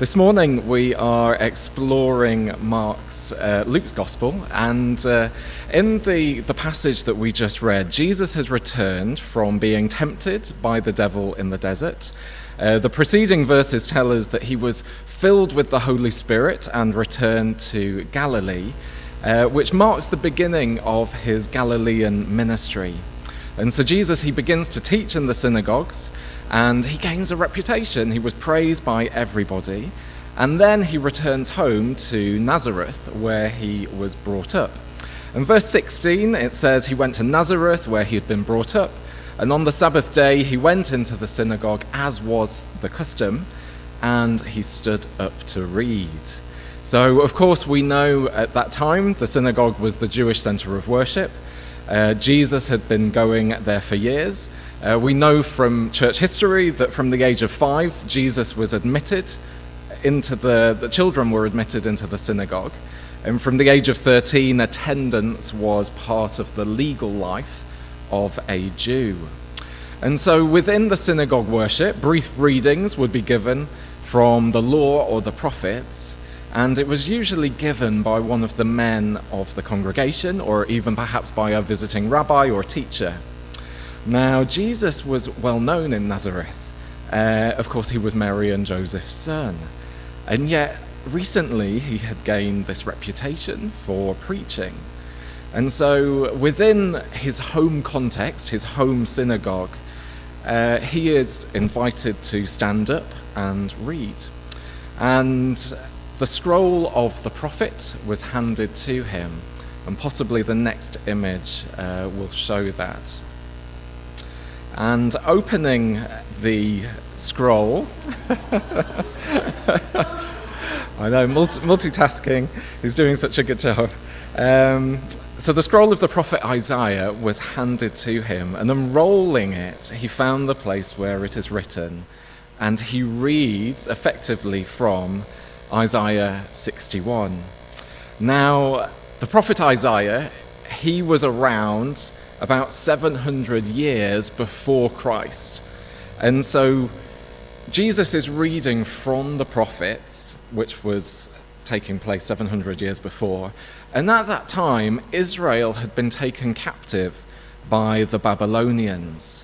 This morning we are exploring Luke's Gospel, and in the passage that we just read, Jesus has returned from being tempted by the devil in the desert. The preceding verses tell us that he was filled with the Holy Spirit and returned to Galilee, which marks the beginning of his Galilean ministry. And so Jesus, he begins to teach in the synagogues, and he gains a reputation. He was praised by everybody. And then he returns home to Nazareth, where he was brought up. In verse 16, it says he went to Nazareth, where he had been brought up. And on the Sabbath day, he went into the synagogue, as was the custom, and he stood up to read. So, of course, we know at that time the synagogue was the Jewish center of worship. Jesus had been going there for years. We know from church history that from the age of 5, Jesus was admitted into the children were admitted into the synagogue. And from the age of 13, attendance was part of the legal life of a Jew. And so within the synagogue worship, brief readings would be given from the law or the prophets, and it was usually given by one of the men of the congregation, or even perhaps by a visiting rabbi or teacher. Now, Jesus was well known in Nazareth. Of course, he was Mary and Joseph's son. And yet, recently, he had gained this reputation for preaching. And so, within his home context, his home synagogue, he is invited to stand up and read. And the scroll of the prophet was handed to him, and possibly the next image will show that. And opening the scroll, I know, multitasking, he's doing such a good job. So the scroll of the prophet Isaiah was handed to him, and unrolling it, he found the place where it is written, and he reads effectively from Isaiah 61. Now, the prophet Isaiah, he was around about 700 years before Christ. And so Jesus is reading from the prophets, which was taking place 700 years before. And at that time, Israel had been taken captive by the Babylonians.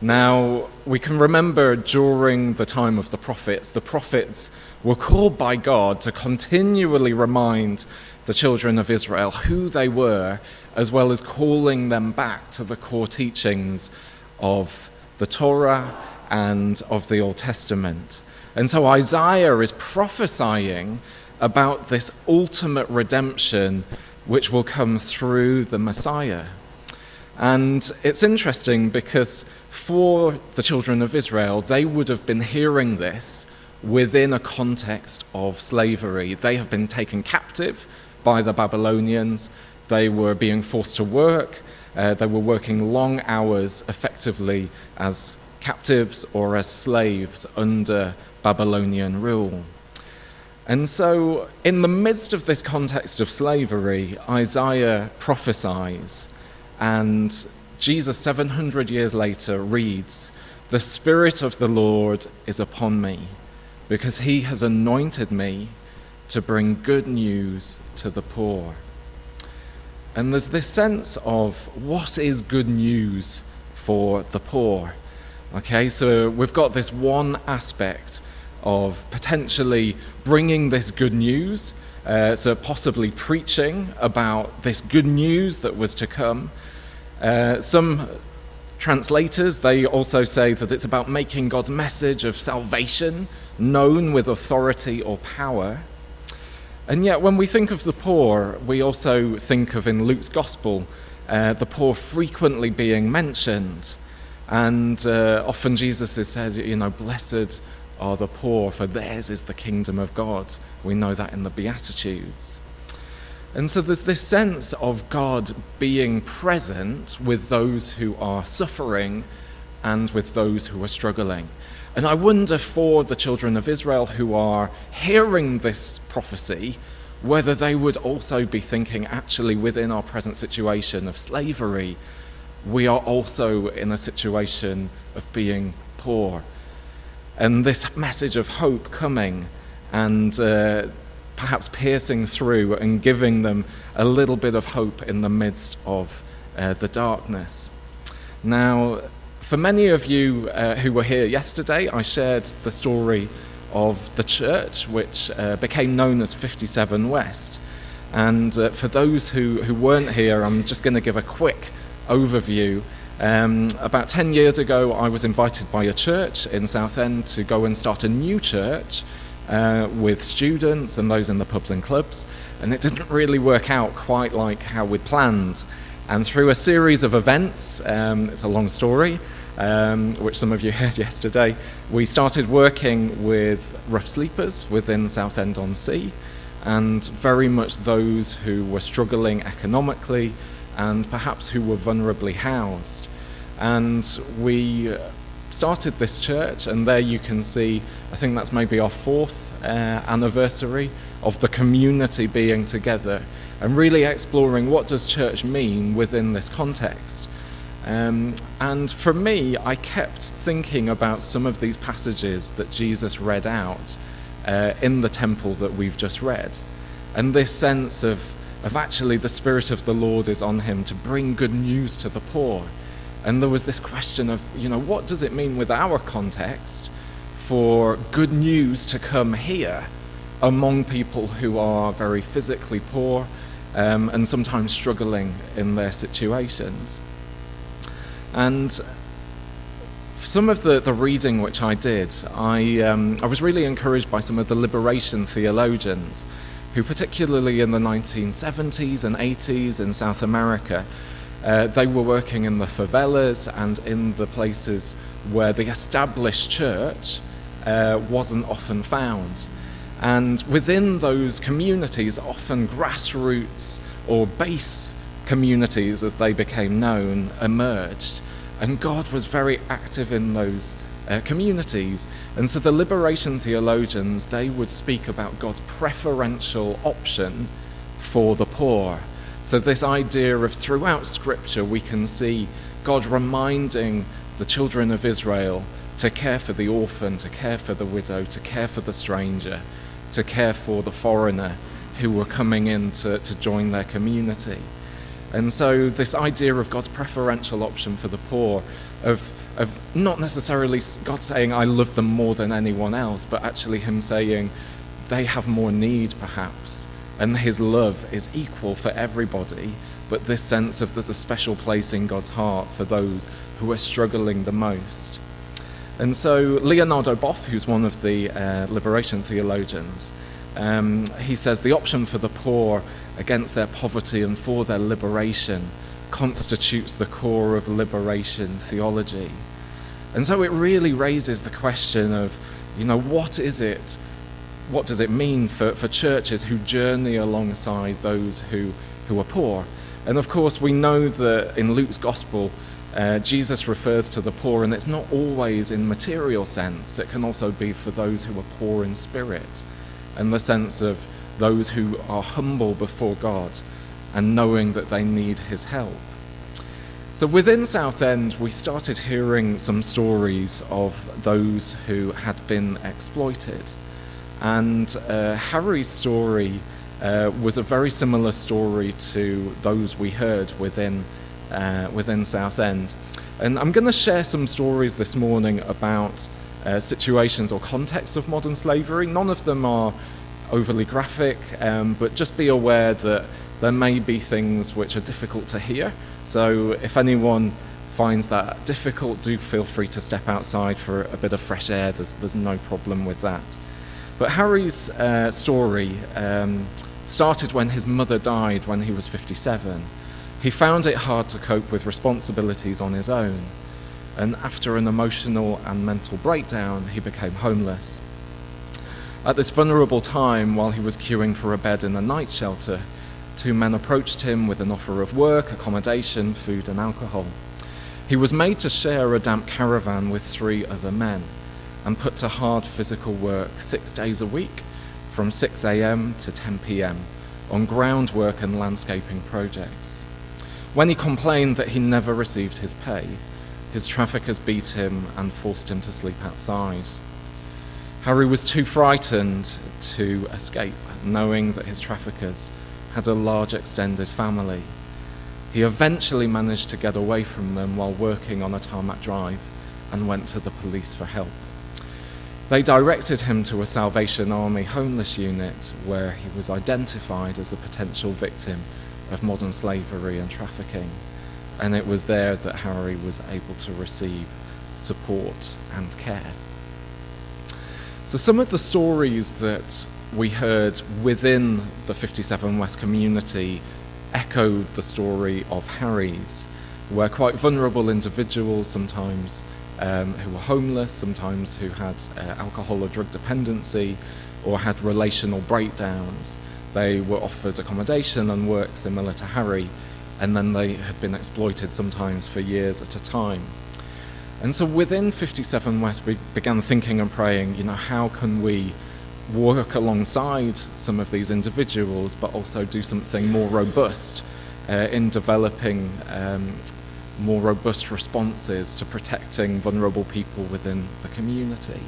Now, we can remember during the time of the prophets were called by God to continually remind the children of Israel who they were, as well as calling them back to the core teachings of the Torah and of the Old Testament. And so Isaiah is prophesying about this ultimate redemption which will come through the Messiah. And it's interesting because for the children of Israel, they would have been hearing this within a context of slavery. They have been taken captive by the Babylonians. They were being forced to work. They were working long hours effectively as captives or as slaves under Babylonian rule. And so in the midst of this context of slavery, Isaiah prophesies, and Jesus 700 years later reads, "The Spirit of the Lord is upon me, because he has anointed me to bring good news to the poor." And there's this sense of what is good news for the poor. Okay, so we've got this one aspect of potentially bringing this good news, so possibly preaching about this good news that was to come. Some translators, they also say that it's about making God's message of salvation known with authority or power. And yet when we think of the poor, we also think of in Luke's Gospel, the poor frequently being mentioned. And often Jesus is said, blessed are the poor, for theirs is the kingdom of God. We know that in the Beatitudes. And so there's this sense of God being present with those who are suffering and with those who are struggling. And I wonder for the children of Israel who are hearing this prophecy, whether they would also be thinking, actually, within our present situation of slavery, we are also in a situation of being poor. And this message of hope coming and perhaps piercing through and giving them a little bit of hope in the midst of the darkness. Now, for many of you who were here yesterday, I shared the story of the church, which became known as 57 West. And for those who weren't here, I'm just going to give a quick overview. About 10 years ago, I was invited by a church in Southend to go and start a new church with students and those in the pubs and clubs, and it didn't really work out quite like how we'd planned. And through a series of events, it's a long story, which some of you heard yesterday, we started working with rough sleepers within Southend-on-Sea, and very much those who were struggling economically and perhaps who were vulnerably housed. And we started this church, and there you can see, I think that's maybe our 4th anniversary of the community being together and really exploring what does church mean within this context. And for me, I kept thinking about some of these passages that Jesus read out in the temple that we've just read, and this sense of actually the Spirit of the Lord is on him to bring good news to the poor. And there was this question of, what does it mean with our context for good news to come here among people who are very physically poor and sometimes struggling in their situations? And some of the reading which I did, I was really encouraged by some of the liberation theologians who, particularly in the 1970s and 80s in South America, they were working in the favelas and in the places where the established church wasn't often found. And within those communities, often grassroots or base communities, as they became known, emerged. And God was very active in those communities. And so the liberation theologians, they would speak about God's preferential option for the poor. So this idea of throughout Scripture, we can see God reminding the children of Israel to care for the orphan, to care for the widow, to care for the stranger, to care for the foreigner who were coming in to join their community. And so this idea of God's preferential option for the poor, of not necessarily God saying, I love them more than anyone else, but actually him saying they have more need perhaps, and his love is equal for everybody, but this sense of there's a special place in God's heart for those who are struggling the most. And so Leonardo Boff, who's one of the liberation theologians, he says the option for the poor against their poverty and for their liberation constitutes the core of liberation theology. And so it really raises the question of, what is it? What does it mean for churches who journey alongside those who are poor? And of course, we know that in Luke's gospel, Jesus refers to the poor, and it's not always in material sense. It can also be for those who are poor in spirit, and the sense of those who are humble before God and knowing that they need his help. So within Southend, we started hearing some stories of those who had been exploited. And Harry's story was a very similar story to those we heard within Southend. And I'm going to share some stories this morning about situations or contexts of modern slavery. None of them are overly graphic, but just be aware that there may be things which are difficult to hear. So if anyone finds that difficult, do feel free to step outside for a bit of fresh air. There's no problem with that. But Harry's story started when his mother died when he was 57. He found it hard to cope with responsibilities on his own, and after an emotional and mental breakdown, he became homeless. At this vulnerable time, while he was queuing for a bed in a night shelter, 2 men approached him with an offer of work, accommodation, food and alcohol. He was made to share a damp caravan with 3 other men and put to hard physical work 6 days a week from 6 a.m. to 10 p.m. on groundwork and landscaping projects. When he complained that he never received his pay, his traffickers beat him and forced him to sleep outside. Harry was too frightened to escape, knowing that his traffickers had a large extended family. He eventually managed to get away from them while working on a tarmac drive and went to the police for help. They directed him to a Salvation Army homeless unit where he was identified as a potential victim of modern slavery and trafficking. And it was there that Harry was able to receive support and care. So some of the stories that we heard within the 57 West community echoed the story of Harry's, where quite vulnerable individuals, sometimes who were homeless, sometimes who had alcohol or drug dependency, or had relational breakdowns. They were offered accommodation and work similar to Harry, and then they had been exploited sometimes for years at a time. And so within 57 West, we began thinking and praying, how can we work alongside some of these individuals, but also do something more robust in developing more robust responses to protecting vulnerable people within the community.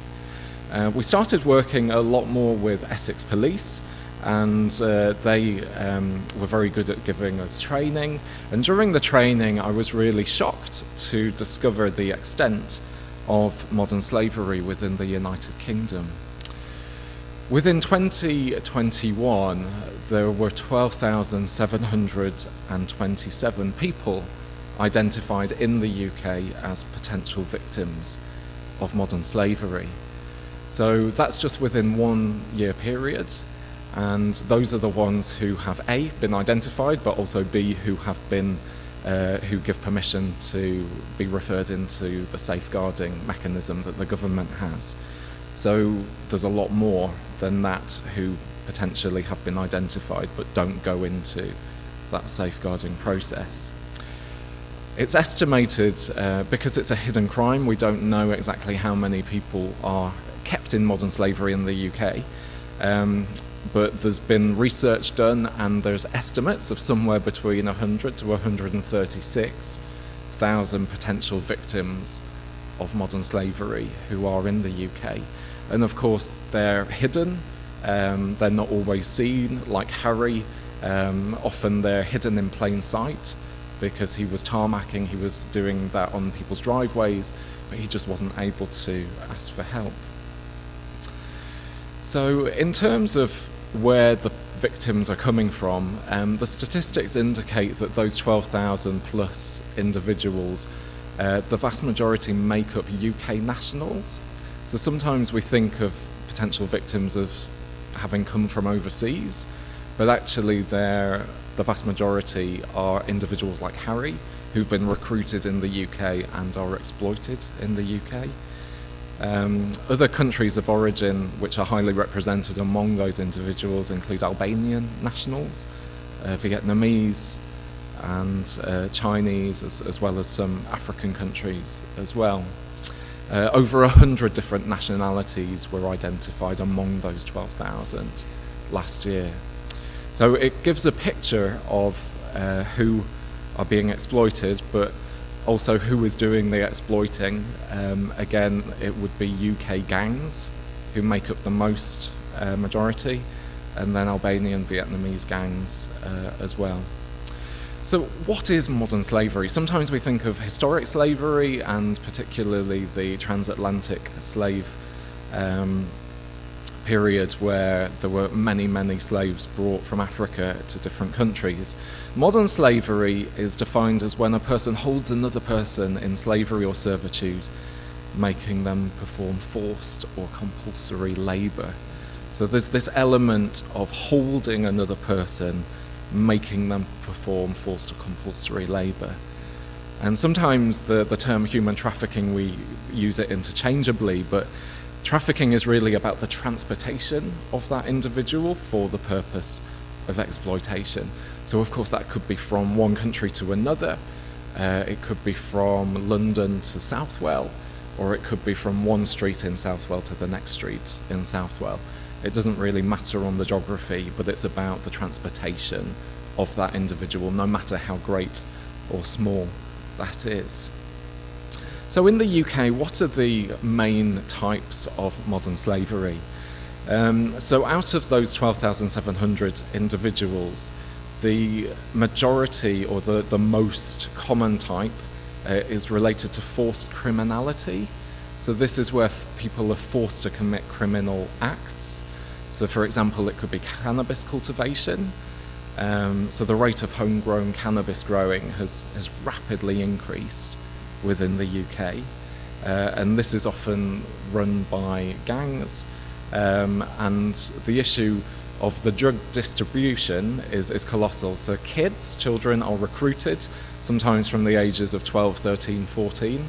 We started working a lot more with Essex Police, and they were very good at giving us training. And during the training, I was really shocked to discover the extent of modern slavery within the United Kingdom. Within 2021, there were 12,727 people identified in the UK as potential victims of modern slavery. So that's just within 1 year period, and those are the ones who have A, been identified, but also B, who have been who give permission to be referred into the safeguarding mechanism that the government has. So there's a lot more than that who potentially have been identified but don't go into that safeguarding process. It's estimated, because it's a hidden crime, we don't know exactly how many people are kept in modern slavery in the UK, but there's been research done, and there's estimates of somewhere between 100 to 136,000 potential victims of modern slavery who are in the UK. And of course they're hidden, they're not always seen, like Harry. Often they're hidden in plain sight because he was tarmacking, he was doing that on people's driveways, but he just wasn't able to ask for help. So in terms of where the victims are coming from, the statistics indicate that those 12,000 plus individuals, the vast majority make up UK nationals. So sometimes we think of potential victims of having come from overseas, but actually the vast majority are individuals like Harry, who've been recruited in the UK and are exploited in the UK. Other countries of origin which are highly represented among those individuals include Albanian nationals, Vietnamese, and Chinese, as well as some African countries as well. Over 100 different nationalities were identified among those 12,000 last year. So it gives a picture of who are being exploited, but also who is doing the exploiting. Again, it would be UK gangs who make up the most majority, and then Albanian, Vietnamese gangs as well. So what is modern slavery? Sometimes we think of historic slavery, and particularly the transatlantic slave period where there were many, many slaves brought from Africa to different countries. Modern slavery is defined as when a person holds another person in slavery or servitude, making them perform forced or compulsory labour. So there's this element of holding another person, making them perform forced or compulsory labour. And sometimes the term human trafficking, we use it interchangeably, but trafficking is really about the transportation of that individual for the purpose of exploitation. So of course that could be from one country to another, it could be from London to Southwell, or it could be from one street in Southwell to the next street in Southwell. It doesn't really matter on the geography, but it's about the transportation of that individual, no matter how great or small that is. So in the UK, what are the main types of modern slavery? So out of those 12,700 individuals, the majority, or the most common type, is related to forced criminality. So this is where people are forced to commit criminal acts. So for example, it could be cannabis cultivation. So the rate of homegrown cannabis growing has rapidly increased within the UK. And this is often run by gangs. And the issue of the drug distribution is colossal. So children are recruited, sometimes from the ages of 12, 13, 14,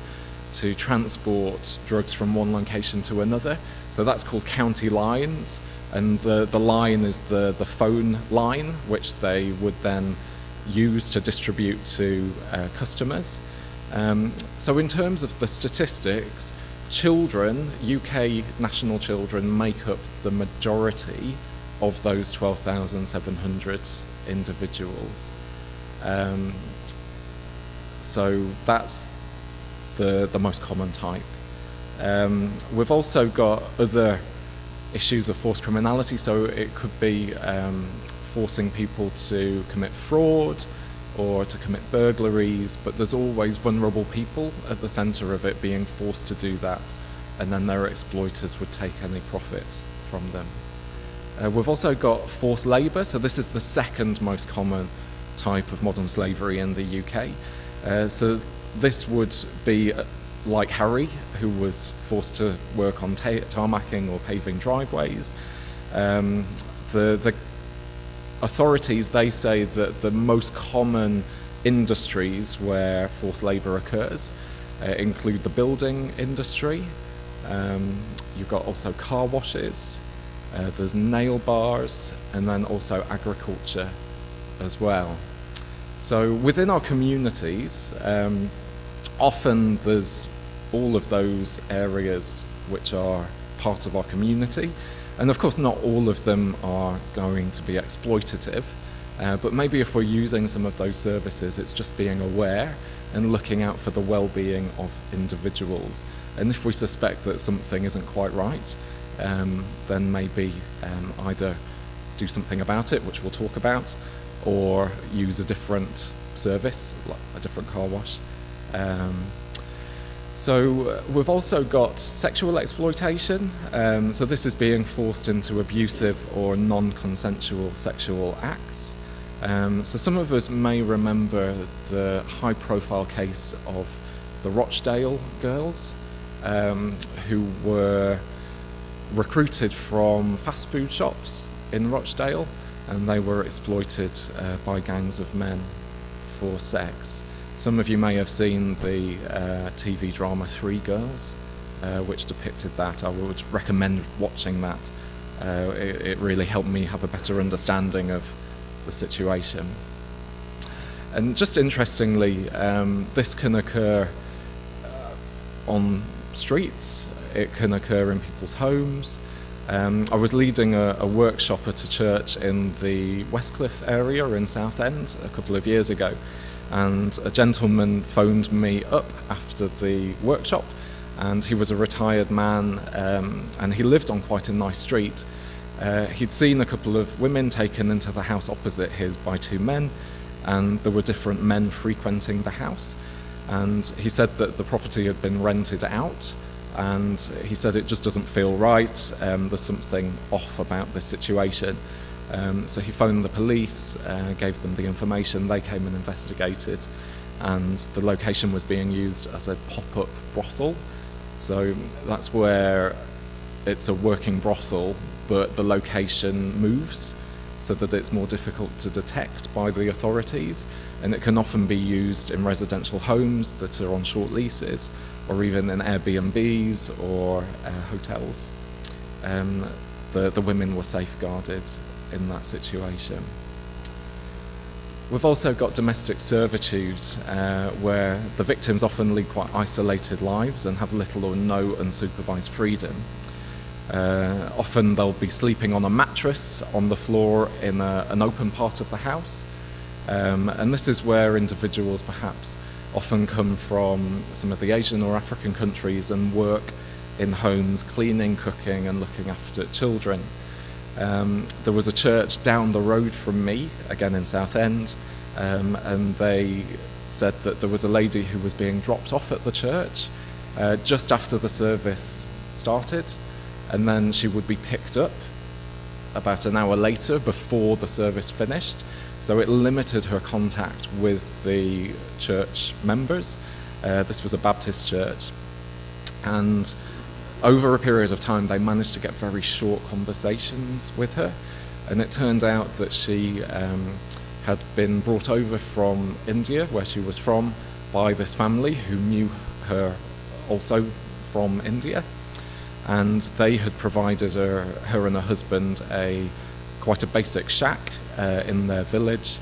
to transport drugs from one location to another. So that's called county lines, and the line is the phone line, which they would then use to distribute to customers. So in terms of the statistics, children, UK national children, make up the majority of those 12,700 individuals. So that's the most common type. We've also got other issues of forced criminality, so it could be forcing people to commit fraud or to commit burglaries, but there's always vulnerable people at the centre of it being forced to do that, and then their exploiters would take any profit from them. We've also got forced labour, so this is the second most common type of modern slavery in the UK. So this would be like Harry, who was forced to work on tarmacking or paving driveways. The authorities, they say that the most common industries where forced labour occurs include the building industry. You've got also car washes, there's nail bars, and then also agriculture as well. So within our communities, often there's all of those areas which are part of our community, and of course not all of them are going to be exploitative, but maybe if we're using some of those services, it's just being aware and looking out for the well-being of individuals. And if we suspect that something isn't quite right, then maybe either do something about it, which we'll talk about, or use a different service, like a different car wash. So we've also got sexual exploitation. So this is being forced into abusive or non-consensual sexual acts. So some of us may remember the high-profile case of the Rochdale girls, who were recruited from fast food shops in Rochdale, and they were exploited by gangs of men for sex. Some of you may have seen the TV drama Three Girls, which depicted that. I would recommend watching that. It really helped me have a better understanding of the situation. And just interestingly, this can occur on streets, it can occur in people's homes. I was leading a workshop at a church in the Westcliff area in Southend a couple of years ago, and a gentleman phoned me up after the workshop, and he was a retired man, and he lived on quite a nice street. He'd seen a couple of women taken into the house opposite his by two men, and there were different men frequenting the house, and he said that the property had been rented out, and he said it just doesn't feel right, there's something off about this situation. So he phoned the police, gave them the information, they came and investigated, and the location was being used as a pop-up brothel. So that's where it's a working brothel, but the location moves so that it's more difficult to detect by the authorities, and it can often be used in residential homes that are on short leases, or even in Airbnbs or hotels. The women were safeguarded in that situation. We've also got domestic servitude, where the victims often lead quite isolated lives and have little or no unsupervised freedom. Often they'll be sleeping on a mattress on the floor in an open part of the house, and this is where individuals perhaps often come from some of the Asian or African countries and work in homes, cleaning, cooking, and looking after children. There was a church down the road from me, again in Southend, and they said that there was a lady who was being dropped off at the church just after the service started, and then she would be picked up about an hour later before the service finished. So it limited her contact with the church members. This was a Baptist church, and over a period of time they managed to get very short conversations with her, and it turned out that she had been brought over from India, where she was from, by this family who knew her also from India, and they had provided her and her husband quite a basic shack in their village,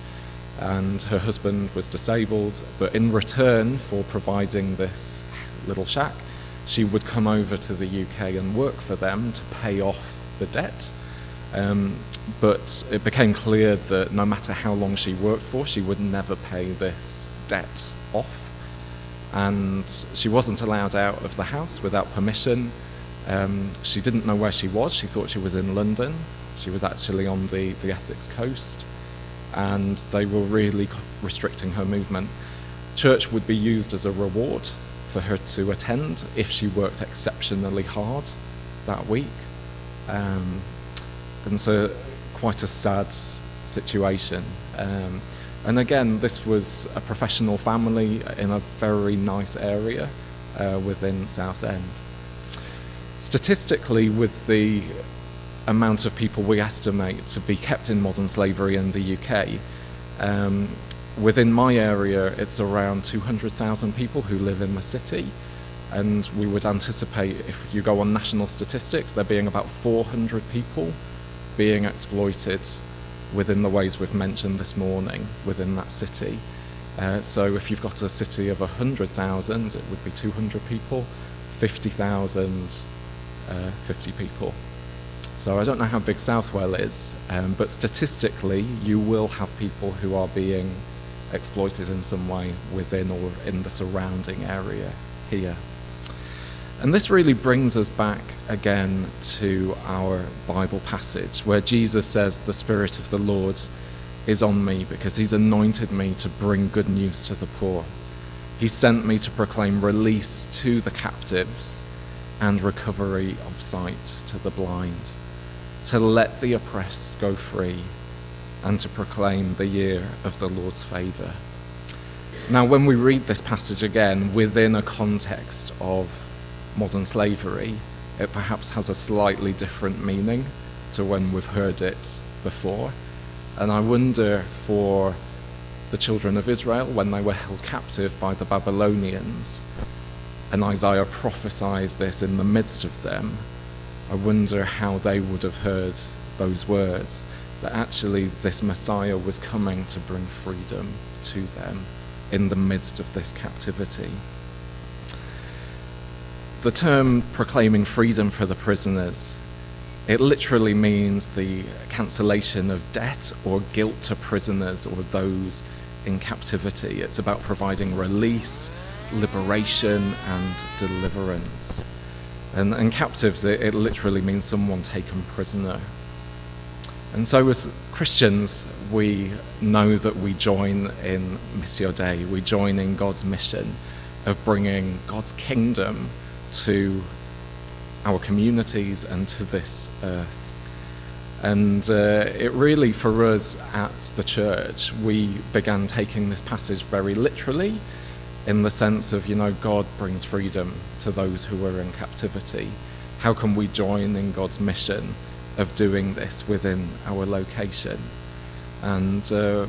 and her husband was disabled, but in return for providing this little shack, she would come over to the UK and work for them to pay off the debt. But it became clear that no matter how long she worked for, she would never pay this debt off. And she wasn't allowed out of the house without permission. She didn't know where she was. She thought she was in London. She was actually on the Essex coast, and they were really restricting her movement. Church would be used as a reward for her to attend if she worked exceptionally hard that week. And so quite a sad situation. And again, this was a professional family in a very nice area within Southend. Statistically, with the amount of people we estimate to be kept in modern slavery in the UK, within my area it's around 200,000 people who live in the city, and we would anticipate, if you go on national statistics, there being about 400 people being exploited within the ways we've mentioned this morning within that city. So if you've got a city of 100,000, it would be 200 people, 50,000, 50 people. So I don't know how big Southwell is, but statistically you will have people who are being exploited in some way within or in the surrounding area here. And this really brings us back again to our Bible passage where Jesus says, "The Spirit of the Lord is on me because he's anointed me to bring good news to the poor. He sent me to proclaim release to the captives and recovery of sight to the blind, to let the oppressed go free, and to proclaim the year of the Lord's favour." Now, when we read this passage again within a context of modern slavery, it perhaps has a slightly different meaning to when we've heard it before. And I wonder, for the children of Israel, when they were held captive by the Babylonians, and Isaiah prophesies this in the midst of them, I wonder how they would have heard those words, that actually this Messiah was coming to bring freedom to them in the midst of this captivity. The term proclaiming freedom for the prisoners, it literally means the cancellation of debt or guilt to prisoners or those in captivity. It's about providing release, liberation, and deliverance. And captives, it literally means someone taken prisoner. And so as Christians, we know that we join in Missio Dei, we join in God's mission of bringing God's kingdom to our communities and to this earth. And it really, for us at the church, we began taking this passage very literally, in the sense of, God brings freedom to those who are in captivity. How can we join in God's mission of doing this within our location? And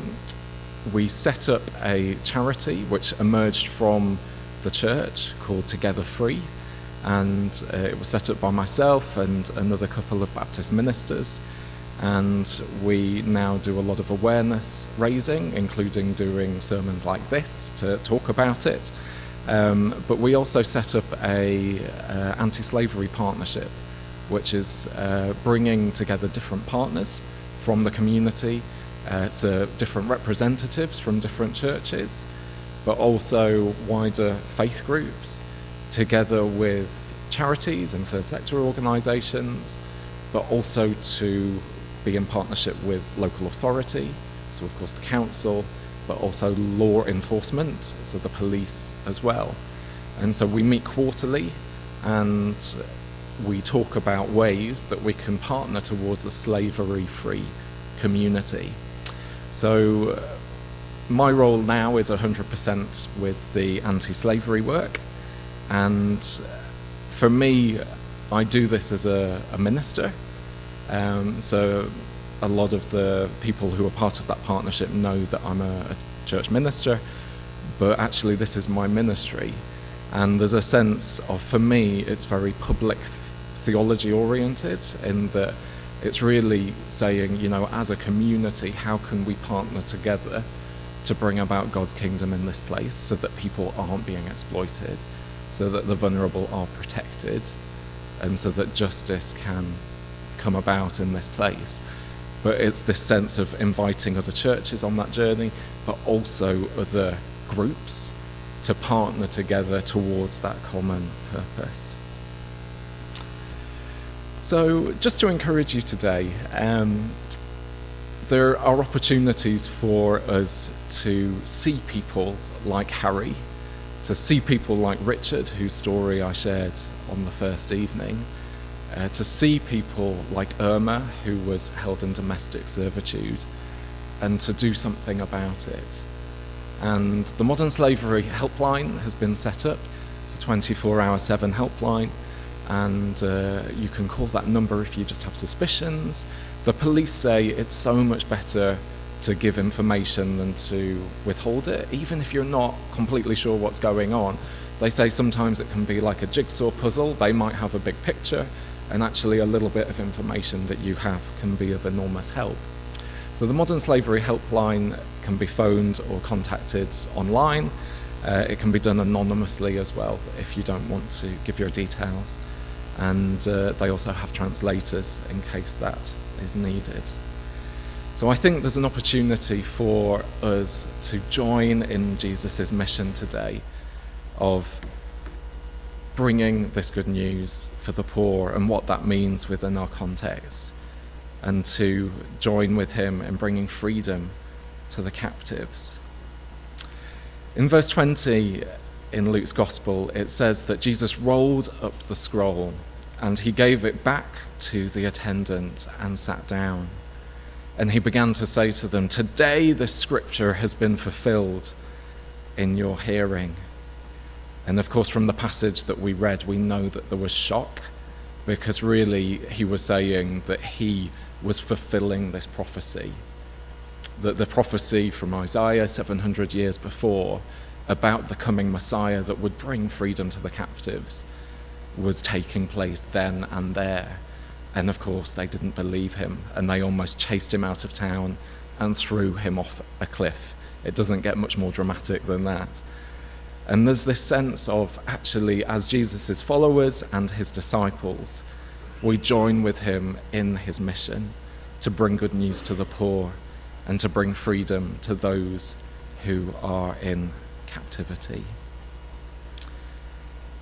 we set up a charity which emerged from the church called Together Free, and it was set up by myself and another couple of Baptist ministers. And we now do a lot of awareness raising, including doing sermons like this to talk about it. But we also set up a anti-slavery partnership, which is bringing together different partners from the community, to different representatives from different churches, but also wider faith groups, together with charities and third sector organisations, but also to be in partnership with local authority, so of course the council, but also law enforcement, so the police as well. And so we meet quarterly and we talk about ways that we can partner towards a slavery-free community. So my role now is 100% with the anti-slavery work, and for me, I do this as a minister. So a lot of the people who are part of that partnership know that I'm a church minister, but actually this is my ministry. And there's a sense of, for me, it's very public theology oriented, in that it's really saying, you know, as a community, how can we partner together to bring about God's kingdom in this place so that people aren't being exploited, so that the vulnerable are protected, and so that justice can come about in this place. But it's this sense of inviting other churches on that journey, but also other groups to partner together towards that common purpose. So just to encourage you today, there are opportunities for us to see people like Harry, to see people like Richard, whose story I shared on the first evening, to see people like Irma, who was held in domestic servitude, and to do something about it. And the Modern Slavery Helpline has been set up. It's a 24/7 helpline, and you can call that number if you just have suspicions. The police say it's so much better to give information than to withhold it, even if you're not completely sure what's going on. They say sometimes it can be like a jigsaw puzzle. They might have a big picture, and actually a little bit of information that you have can be of enormous help. So the Modern Slavery Helpline can be phoned or contacted online. It can be done anonymously as well if you don't want to give your details. And they also have translators in case that is needed. So I think there's an opportunity for us to join in Jesus' mission today of bringing this good news for the poor and what that means within our context, and to join with him in bringing freedom to the captives. In verse 20 in Luke's Gospel, it says that Jesus rolled up the scroll and he gave it back to the attendant and sat down. And he began to say to them, "Today this scripture has been fulfilled in your hearing." And of course, from the passage that we read, we know that there was shock, because really he was saying that he was fulfilling this prophecy, that the prophecy from Isaiah 700 years before about the coming Messiah that would bring freedom to the captives was taking place then and there. And of course, they didn't believe him, and they almost chased him out of town and threw him off a cliff. It doesn't get much more dramatic than that. And there's this sense of, actually, as Jesus' followers and his disciples, we join with him in his mission to bring good news to the poor and to bring freedom to those who are in captivity.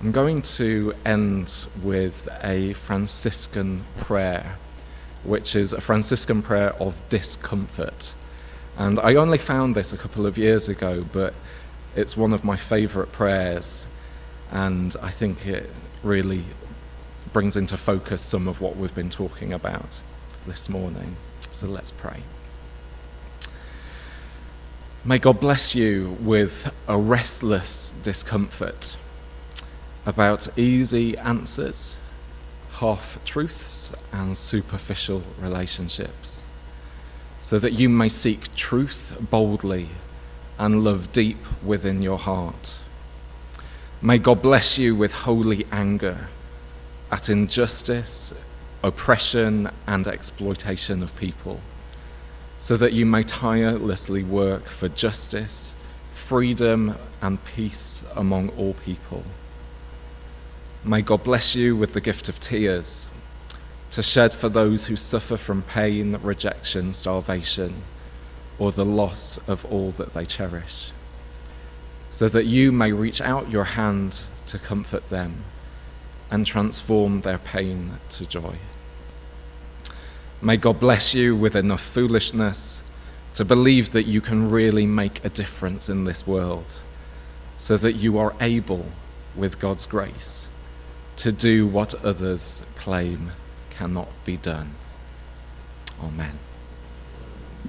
I'm going to end with a Franciscan prayer, which is a Franciscan prayer of discomfort. And I only found this a couple of years ago, but it's one of my favourite prayers, and I think it really brings into focus some of what we've been talking about this morning. So let's pray. May God bless you with a restless discomfort about easy answers, half-truths, and superficial relationships, so that you may seek truth boldly and love deep within your heart. May God bless you with holy anger at injustice, oppression, and exploitation of people, so that you may tirelessly work for justice, freedom, and peace among all people. May God bless you with the gift of tears, to shed for those who suffer from pain, rejection, starvation, or the loss of all that they cherish, so that you may reach out your hand to comfort them and transform their pain to joy. May God bless you with enough foolishness to believe that you can really make a difference in this world, so that you are able, with God's grace, to do what others claim cannot be done. Amen.